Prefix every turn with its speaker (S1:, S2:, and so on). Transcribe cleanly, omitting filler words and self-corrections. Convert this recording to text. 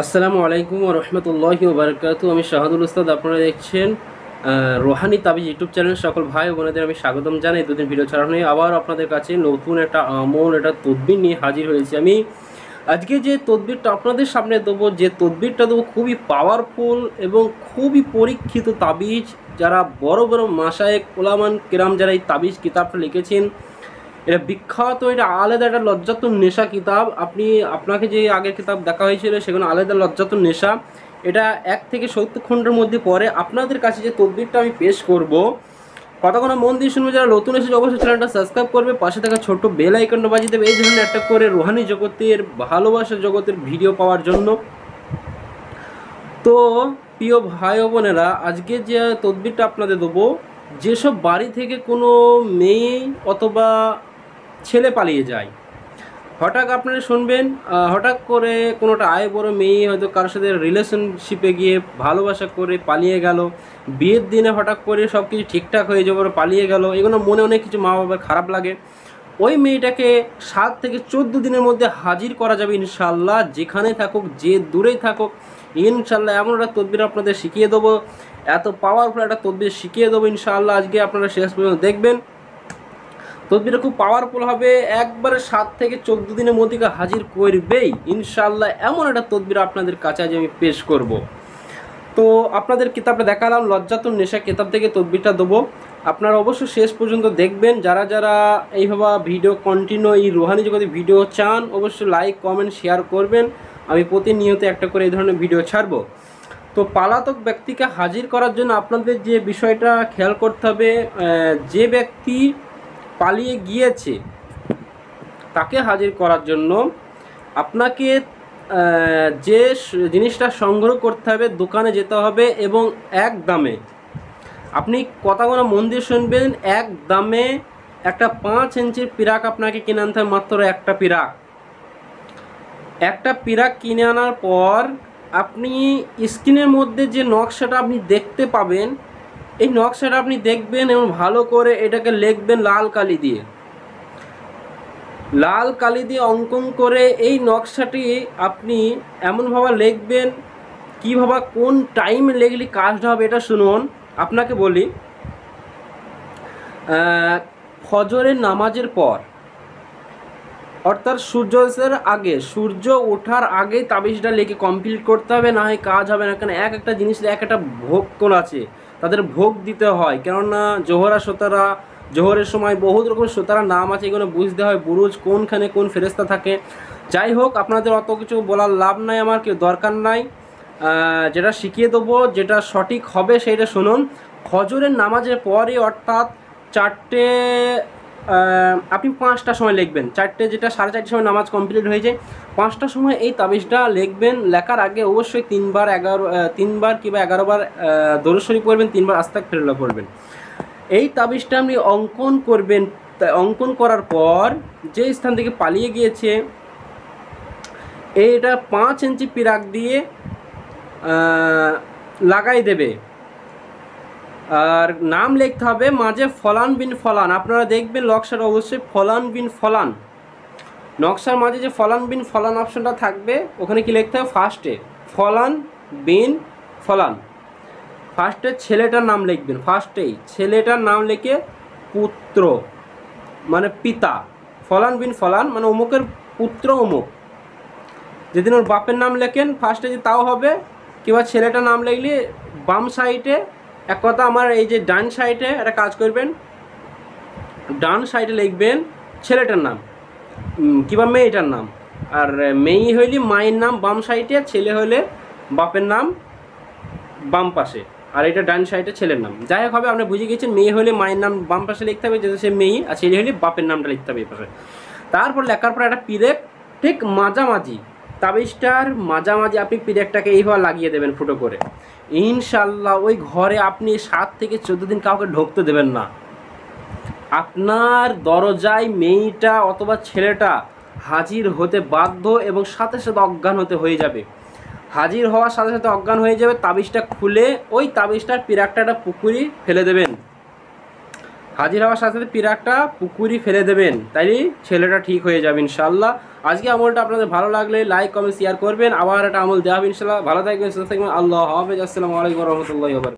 S1: আসসালামু আলাইকুম ওয়া রাহমাতুল্লাহি ওয়া বারাকাতুহু। আমি শাহাদুল উস্তাদ। আপনারা দেখছেন রোহানি তাবিজ ইউটিউব চ্যানেল। সকল ভাই ও বোনেদের আমি স্বাগতম জানাই। দুদিন ভিডিও ছাড়া নেই, আবার আপনাদের কাছে নতুন একটা আমল, একটা তদবির নিয়ে হাজির হয়েছি আমি। আজকে যে তদবিরটা আপনাদের সামনে দেবো, যে তদবিরটা দেবো খুবই পাওয়ারফুল এবং খুবই পরীক্ষিত তাবিজ। যারা বড় বড় মাশায়েখ ওলামান কেরাম যারা এই তাবিজ কিতাবটা লিখেছেন, এটা বিখ্যাত, এটা আলাদা একটা লজ্জাতুন নেশা কিতাব। আপনাকে যে আগের কিতাব দেখা হয়েছিল সেখানে আলাদা লজ্জাতুন নেশা, এটা 1 থেকে 70 খণ্ডের মধ্যে পড়ে। আপনাদের কাছে যে তদবিরটা আমি পেশ করব, কতক্ষণ মন দিয়ে শুনবে। যারা নতুন এসেছে অবশ্যই চ্যানেলটা সাবস্ক্রাইব করবে, পাশে থাকা ছোট্ট বেল আইকনটা বাজিয়ে দেবে এই ধরনের একটা করে রুহানি জগতের, ভালোবাসার জগতের ভিডিও পাওয়ার জন্য। তো প্রিয় ভাই ও বোনেরা, আজকে যে তদবিরটা আপনাদের দেবো, যেসব বাড়ি থেকে কোনো মেয়ে অথবা ছেলে পালিয়ে যায়, হঠাৎ আপনারা শুনবেন হঠাৎ করে কোনোটা আয় বড় মেয়ে হয়তো কারোর সাথে রিলেশনশিপে গিয়ে ভালোবাসা করে পালিয়ে গেল, বিয়ের দিনে হঠাৎ করে সব কিছু ঠিকঠাক হয়ে যাবে, পালিয়ে গেল, এগুলো মনে অনেক কিছু মা বাবার খারাপ লাগে। ওই মেয়েটাকে 7 থেকে 14 দিনের মধ্যে হাজির করা যাবে ইনশাল্লাহ, যেখানে থাকুক, যে দূরেই থাকুক ইনশাল্লাহ। এমন একটা তদবির আপনাদের শিখিয়ে দেবো, এত পাওয়ারফুল একটা তদবির শিখিয়ে দেবো ইনশাআল্লাহ। আজকে আপনারা শেষ পর্যন্ত দেখবেন, তদবিরটা খুব পাওয়ারফুল হবে, একবারে 7 থেকে 14 দিনের মধ্যে হাজির করবেই ইনশাআল্লাহ। এমন একটা তদবির আপনাদের কাছে আজ আমি পেশ করব। তো আপনাদের কিতাবটা দেখালাম, লজ্জাতুন নেশা কিতাব থেকে তদবিরটা দেবো। আপনারা অবশ্যই শেষ পর্যন্ত দেখবেন। যারা যারা এইভাবে ভিডিও কন্টিনিউ এই রুহানি জগতে ভিডিও চান, অবশ্যই লাইক কমেন্ট শেয়ার করবেন। আমি প্রতিনিয়ত একটা করে এই ধরনের ভিডিও ছাড়বো। তো পলাতক ব্যক্তিকে হাজির করার জন্য আপনাদের যে বিষয়টা খেয়াল করতে হবে, যে ব্যক্তি পালিয়ে গিয়েছে তাকে হাজির করার জন্য আপনাকে যে জিনিসটা সংগ্রহ করতে হবে, দোকানে যেতে হবে এবং এক দামে, আপনি কথাগুলো মন দিয়ে শুনবেন, এক দামে একটা 5 ইঞ্চির পিরাক আপনাকে কিনে আনতে হবে। মাত্র একটা পিরাক কিনে আনার পর আপনি স্ক্রিনের মধ্যে যে নকশাটা আপনি দেখতে পাবেন, এই নকশাটা আপনি দেখবেন এবং ভালো করে এটাকে লিখবেন লাল কালি দিয়ে অঙ্কন করে। এই নকশাটি আপনি এমনভাবে লিখবেন, কীভাবে কোন টাইমে লিখলে কাজটা হবে এটা শুনুন। আপনাকে বলি, ফজরের নামাজের পর, অর্থাৎ সূর্যাস্তের আগে, সূর্য ওঠার আগেই তাবিজটা লিখে কমপ্লিট করতে হবে, না হয় কাজ হবে না। কেন, এক একটা জিনিসের এক একটা ভোগ কোন আছে, তাদের ভোগ দিতে হয়। কেননা জোহরের সময় বহুত রকম সোতারা নাম আছে, এগুলো বুঝতে হয়, বুরুজ কোনখানে কোন ফেরেস্তা থাকে। যাই হোক, আপনাদের অত কিছু বলার লাভ নাই, আমার কেউ দরকার নাই। যেটা শিখিয়ে দেবো, যেটা সঠিক হবে সেইটা শুনুন। ফজরের নামাজের পরে, অর্থাৎ 4টে, আপনি 5টার সময় লিখবেন। 4টে যেটা 4:30 সময় নামাজ কমপ্লিট হয়ে যায়, 5টার সময় এই তাবিজটা লিখবেন। লেখার আগে অবশ্যই 3বার কিংবা 11বার দরুদ শরীফ পড়বেন, 3বার আস্তাগফিরুল্লাহ পড়বেন। এই তাবিজটা আপনি অঙ্কন করবেন। অঙ্কন করার পর যে স্থান থেকে পালিয়ে গিয়েছে, এইটা 5 ইঞ্চি পিরাক দিয়ে লাগাই দেবে। আর নাম লিখতে হবে মাঝে ফলান বিন ফলান। আপনারা দেখবেন নকশার অবশ্যই ফলান বিন ফলান, নকশার মাঝে যে ফলান বিন ফলান অপশনটা থাকবে, ওখানে কি লিখতে হবে, ফার্স্টে ফলান বিন ফলান, ফার্স্টে ছেলেটার নাম লিখবেন। ফার্স্টেই ছেলেটার নাম লিখে পুত্র মানে পিতা, ফলান বিন ফলান মানে অমুকের পুত্র অমুক। যেদিন ওর বাপের নাম লেখেন ফার্স্টে যে তাও হবে, কিংবা ছেলেটার নাম লিখলে বাম সাইডে, এক কথা আমার এই যে ডান সাইডে একটা কাজ করবেন, ডান সাইডে লিখবেন ছেলেটার নাম কিংবা মেয়েটার নাম। আর মেয়ে হইলে মায়ের নাম বাম সাইডে, ছেলে হলে বাপের নাম বাম পাশে, আর এটা ডান সাইডে ছেলের নাম। যাই হোক হবে, আপনি বুঝে গেছেন। মেয়ে হলে মায়ের নাম বাম পাশে লিখতে হবে, যেহেতু সে মেয়ে, আর ছেলে হলে বাপের নামটা লিখতে হবে এই পাশে। তারপর লেখার পর একটা পিরেক ঠিক মাঝামাঝি, তাবিজটার মাঝামাঝি আপনি পিরেকটাকে এইভাবে লাগিয়ে দেবেন ফুটো করে। ইনশাল্লাহ ওই ঘরে আপনি 7 থেকে 14 দিন কাউকে ঢুকতে দেবেন না। আপনার দরজায় মেয়েটা অথবা ছেলেটা হাজির হতে বাধ্য এবং সাথে সাথে অজ্ঞান হয়ে যাবে। হাজির হওয়ার সাথে সাথে অজ্ঞান হয়ে যাবে। তাবিজটা খুলে ওই তাবিজটার পিরাকটা একটা পুকুরে ফেলে দেবেন। হাজির হওয়ার সাথে সাথে পিরাকটা পুকুরি ফেলে দেবেন, তাই ছেলেটা ঠিক হয়ে যাবে ইনশাল্লাহ। আজকে আমলটা আপনাদের ভালো লাগলে লাইক কমেন্ট শেয়ার করবেন, আবার একটা আমল দেওয়া হবে ইনশাল্লাহ। ভালো থাকবেন, সুস্থ থাকবেন, আল্লাহ হাফেজ, আসসালামু আলাইকুম রহমতুল্লাহি ওয়া বারাকাতুহু।